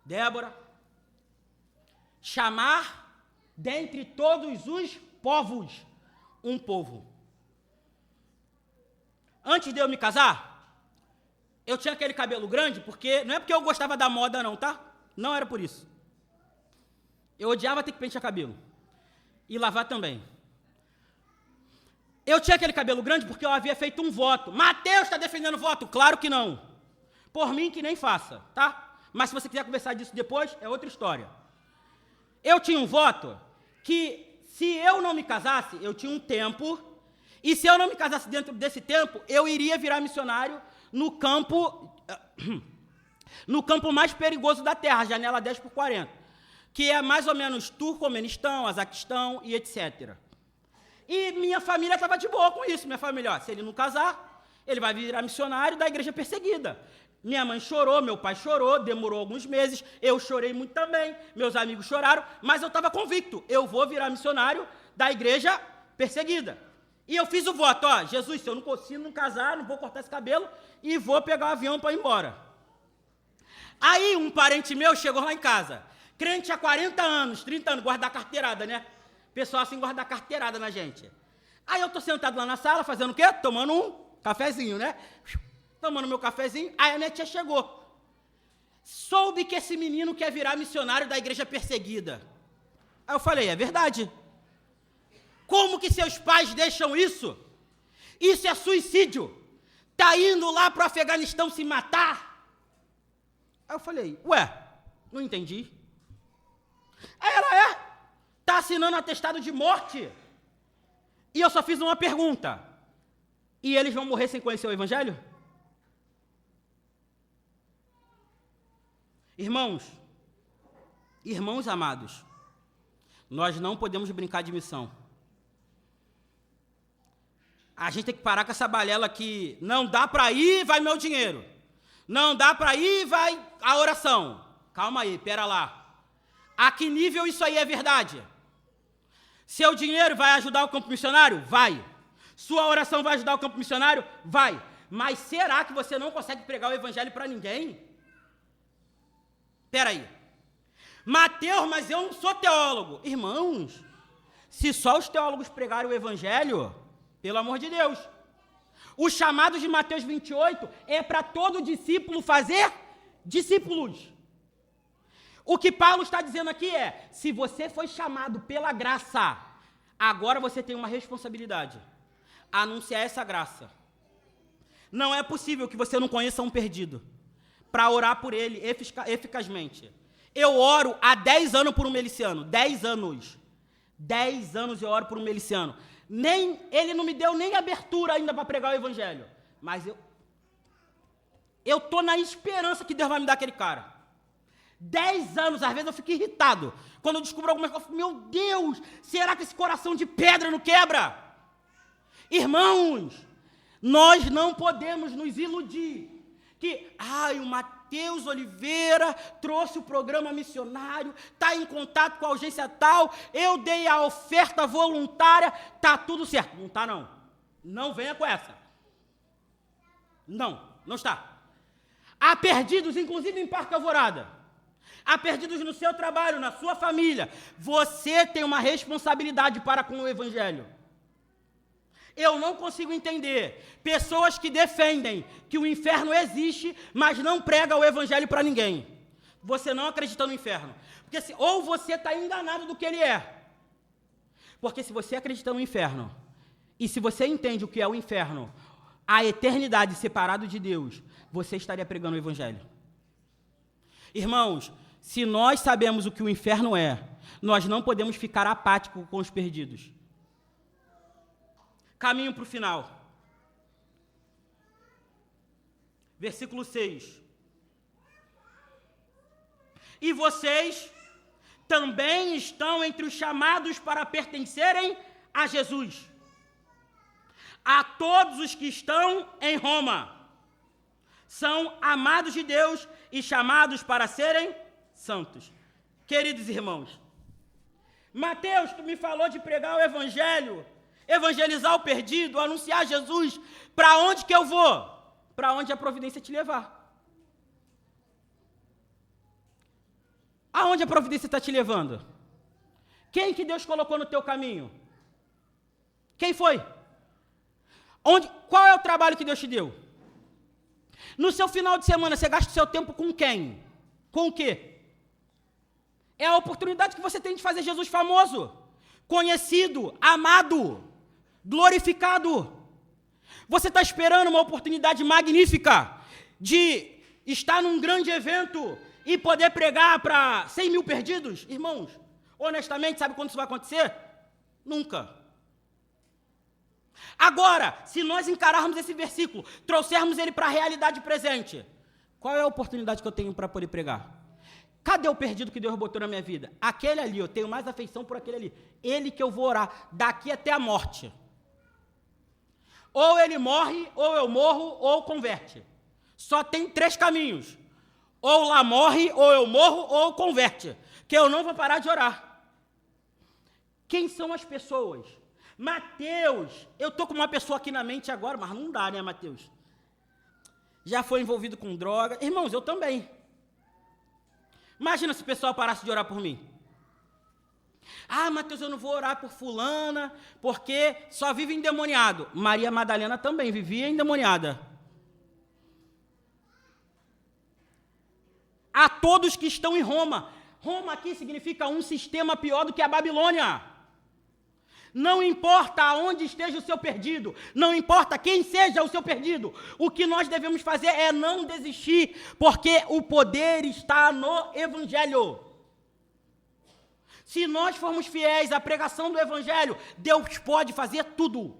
Débora. Chamar dentre todos os povos um povo. Antes de eu me casar, eu tinha aquele cabelo grande, não é porque eu gostava da moda não, tá? Não era por isso. Eu odiava ter que pentear cabelo. E lavar também. Eu tinha aquele cabelo grande porque eu havia feito um voto. Mateus está defendendo voto? Claro que não. Por mim que nem faça, tá? Mas se você quiser conversar disso depois, é outra história. Eu tinha um voto que, se eu não me casasse, eu tinha um tempo, e se eu não me casasse dentro desse tempo, eu iria virar missionário no campo mais perigoso da terra, janela 10/40, que é mais ou menos Turcomenistão, Azaquistão e etc. E minha família estava de boa com isso. Minha família, ó, se ele não casar, ele vai virar missionário da igreja perseguida. Minha mãe chorou, meu pai chorou, demorou alguns meses, eu chorei muito também, meus amigos choraram, mas eu estava convicto, eu vou virar missionário da igreja perseguida. E eu fiz o voto, ó, Jesus, se eu não consigo não casar, não vou cortar esse cabelo e vou pegar o avião para ir embora. Aí um parente meu chegou lá em casa, crente há 40 anos, 30 anos, guardar carteirada, né? Pessoal assim, guardar carteirada na gente. Aí eu tô sentado lá na sala, fazendo o quê? Tomando um cafezinho, né? Tomando meu cafezinho, aí a minha tia chegou. Soube que esse menino quer virar missionário da igreja perseguida. Aí eu falei, é verdade. Como que seus pais deixam isso? Isso é suicídio. Tá indo lá para o Afeganistão se matar? Aí eu falei, ué, não entendi. Aí ela tá assinando atestado de morte. E eu só fiz uma pergunta. E eles vão morrer sem conhecer o evangelho? Irmãos amados, nós não podemos brincar de missão. A gente tem que parar com essa balela que não dá para ir, vai meu dinheiro. Não dá para ir, vai a oração. Calma aí, pera lá. A que nível isso aí é verdade? Seu dinheiro vai ajudar o campo missionário? Vai. Sua oração vai ajudar o campo missionário? Vai. Mas será que você não consegue pregar o evangelho para ninguém? Espera aí. Mateus, mas eu não sou teólogo. Irmãos, se só os teólogos pregarem o evangelho, pelo amor de Deus. O chamado de Mateus 28 é para todo discípulo fazer discípulos. O que Paulo está dizendo aqui é, se você foi chamado pela graça, agora você tem uma responsabilidade. Anunciar essa graça. Não é possível que você não conheça um perdido para orar por ele eficazmente. Eu oro há 10 anos por um miliciano. 10 anos. 10 anos eu oro por um miliciano. Ele não me deu nem abertura ainda para pregar o evangelho. Mas eu estou na esperança que Deus vai me dar aquele cara. 10 anos, às vezes eu fico irritado. Quando eu descubro alguma coisa, eu fico, meu Deus, será que esse coração de pedra não quebra? Irmãos, nós não podemos nos iludir que, o Matheus Oliveira trouxe o programa missionário, está em contato com a urgência tal, eu dei a oferta voluntária, está tudo certo. Não está, não. Não venha com essa. Não está. Há perdidos, inclusive em Parque Alvorada. Há perdidos no seu trabalho, na sua família. Você tem uma responsabilidade para com o evangelho. Eu não consigo entender pessoas que defendem que o inferno existe, mas não pregam o evangelho para ninguém. Você não acredita no inferno. Porque ou você está enganado do que ele é. Porque se você acredita no inferno, E se você entende o que é o inferno, a eternidade separado de Deus, você estaria pregando o evangelho. Irmãos, se nós sabemos o que o inferno é, nós não podemos ficar apáticos com os perdidos. Caminho para o final. Versículo 6. E vocês também estão entre os chamados para pertencerem a Jesus. A todos os que estão em Roma, são amados de Deus e chamados para serem santos. Queridos irmãos, Mateus, tu me falou de pregar o evangelho, evangelizar o perdido, anunciar Jesus. Para onde que eu vou? Para onde a providência te levar. Aonde a providência está te levando? Quem que Deus colocou no teu caminho? Quem foi? Qual é o trabalho que Deus te deu? No seu final de semana, você gasta o seu tempo com quem? Com o quê? É a oportunidade que você tem de fazer Jesus famoso, conhecido, amado, glorificado. Você está esperando uma oportunidade magnífica de estar num grande evento e poder pregar para 100 mil perdidos? Irmãos, honestamente, sabe quando isso vai acontecer? Nunca. Agora, se nós encararmos esse versículo, trouxermos ele para a realidade presente, qual é a oportunidade que eu tenho para poder pregar? Cadê o perdido que Deus botou na minha vida? Aquele ali, eu tenho mais afeição por aquele ali. Ele que eu vou orar daqui até a morte. Ou ele morre, ou eu morro, ou converte. Só tem 3 caminhos. Ou lá morre, ou eu morro, ou converte. Que eu não vou parar de orar. Quem são as pessoas? Mateus, eu estou com uma pessoa aqui na mente agora, mas não dá, né, Mateus? Já foi envolvido com droga. Irmãos, eu também. Imagina se o pessoal parasse de orar por mim. Ah, Mateus, eu não vou orar por fulana, porque só vive endemoniado. Maria Madalena também vivia endemoniada. A todos que estão em Roma. Roma aqui significa um sistema pior do que a Babilônia. Não importa aonde esteja o seu perdido, não importa quem seja o seu perdido, o que nós devemos fazer é não desistir, porque o poder está no Evangelho. Se nós formos fiéis à pregação do Evangelho, Deus pode fazer tudo.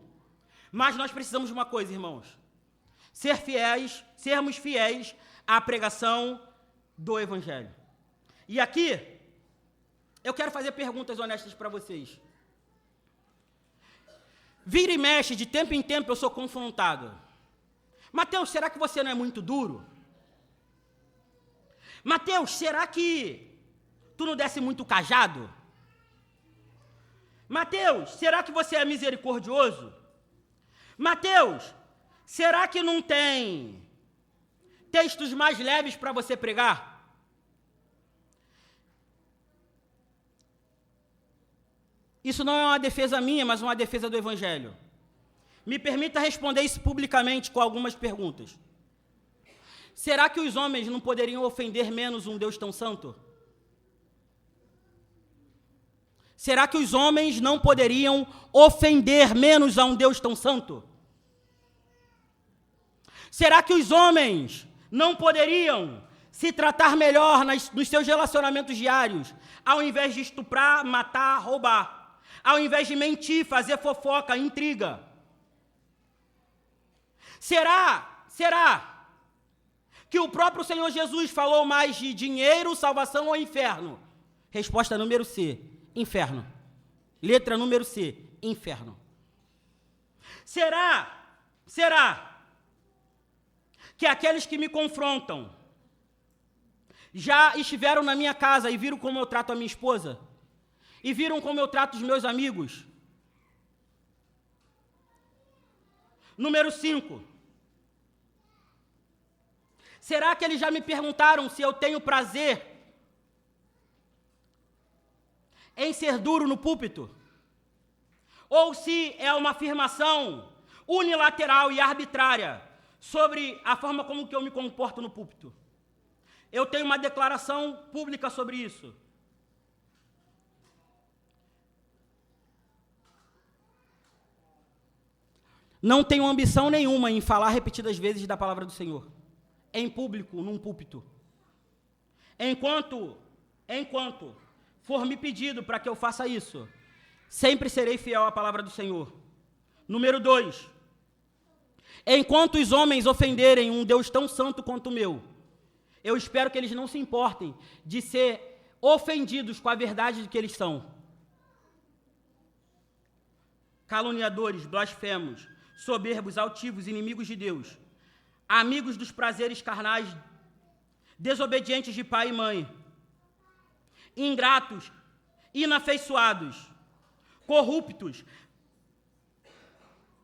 Mas nós precisamos de uma coisa, irmãos: sermos fiéis à pregação do Evangelho. E aqui, eu quero fazer perguntas honestas para vocês. Vira e mexe, de tempo em tempo eu sou confrontado. Mateus, será que você não é muito duro? Mateus, será que tu não desce muito cajado? Mateus, será que você é misericordioso? Mateus, será que não tem textos mais leves para você pregar? Isso não é uma defesa minha, mas uma defesa do Evangelho. Me permita responder isso publicamente com algumas perguntas. Será que os homens não poderiam ofender menos um Deus tão santo? Será que os homens não poderiam ofender menos a um Deus tão santo? Será que os homens não poderiam se tratar melhor nos seus relacionamentos diários, ao invés de estuprar, matar, roubar? Ao invés de mentir, fazer fofoca, intriga? Será que o próprio Senhor Jesus falou mais de dinheiro, salvação ou inferno? Resposta número C, inferno. Letra número C, inferno. Será que aqueles que me confrontam já estiveram na minha casa e viram como eu trato a minha esposa? E viram como eu trato os meus amigos? Número 5. Será que eles já me perguntaram se eu tenho prazer em ser duro no púlpito? Ou se é uma afirmação unilateral e arbitrária sobre a forma como que eu me comporto no púlpito? Eu tenho uma declaração pública sobre isso. não tenho ambição nenhuma em falar repetidas vezes da palavra do Senhor, em público, num púlpito. Enquanto for me pedido para que eu faça isso, sempre serei fiel à palavra do Senhor. Número 2, enquanto os homens ofenderem um Deus tão santo quanto o meu, eu espero que eles não se importem de ser ofendidos com a verdade de que eles são. Caluniadores, blasfemos, soberbos, altivos, inimigos de Deus, amigos dos prazeres carnais, desobedientes de pai e mãe, ingratos, inafeiçoados, corruptos,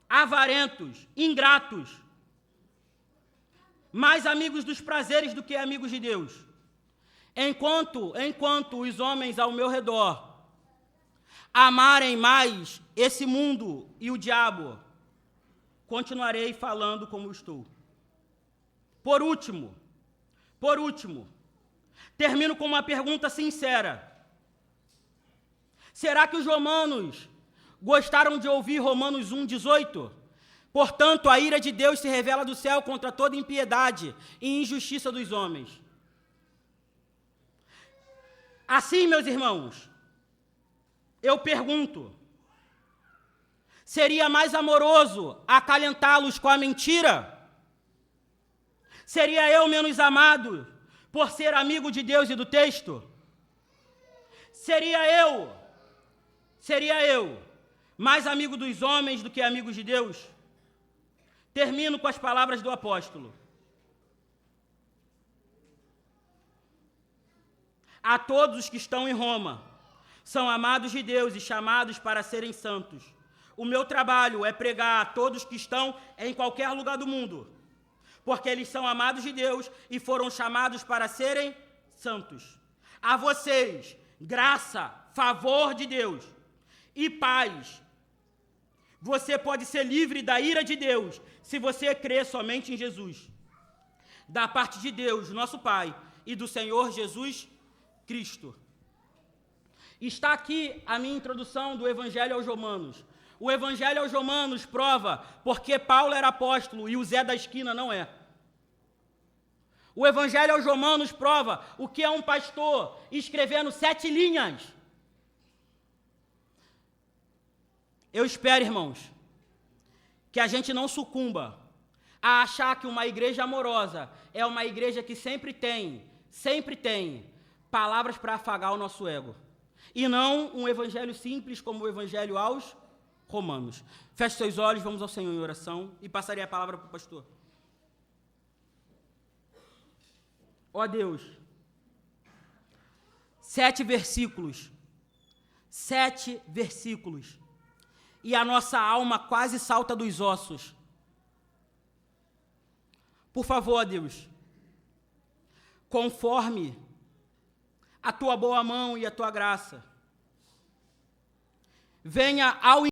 avarentos, ingratos, mais amigos dos prazeres do que amigos de Deus. Enquanto os homens ao meu redor amarem mais esse mundo e o diabo, continuarei falando como estou. Por último, termino com uma pergunta sincera. Será que os romanos gostaram de ouvir Romanos 1,18? Portanto, a ira de Deus se revela do céu contra toda impiedade e injustiça dos homens. Assim, meus irmãos, eu pergunto, seria mais amoroso acalentá-los com a mentira? Seria eu menos amado por ser amigo de Deus e do texto? Seria eu mais amigo dos homens do que amigo de Deus? Termino com as palavras do apóstolo. A todos os que estão em Roma, são amados de Deus e chamados para serem santos. O meu trabalho é pregar a todos que estão em qualquer lugar do mundo, porque eles são amados de Deus e foram chamados para serem santos. A vocês, graça, favor de Deus e paz. Você pode ser livre da ira de Deus se você crer somente em Jesus. Da parte de Deus, nosso Pai, e do Senhor Jesus Cristo. Está aqui a minha introdução do Evangelho aos Romanos. O Evangelho aos Romanos prova porque Paulo era apóstolo e o Zé da esquina não é. O Evangelho aos Romanos prova o que é um pastor escrevendo 7 linhas. Eu espero, irmãos, que a gente não sucumba a achar que uma igreja amorosa é uma igreja que sempre tem palavras para afagar o nosso ego. E não um evangelho simples como o evangelho aos Romanos. Feche seus olhos, vamos ao Senhor em oração e passarei a palavra para o pastor. Ó Deus, 7 versículos, e a nossa alma quase salta dos ossos. Por favor, ó Deus, conforme a tua boa mão e a tua graça, venha ao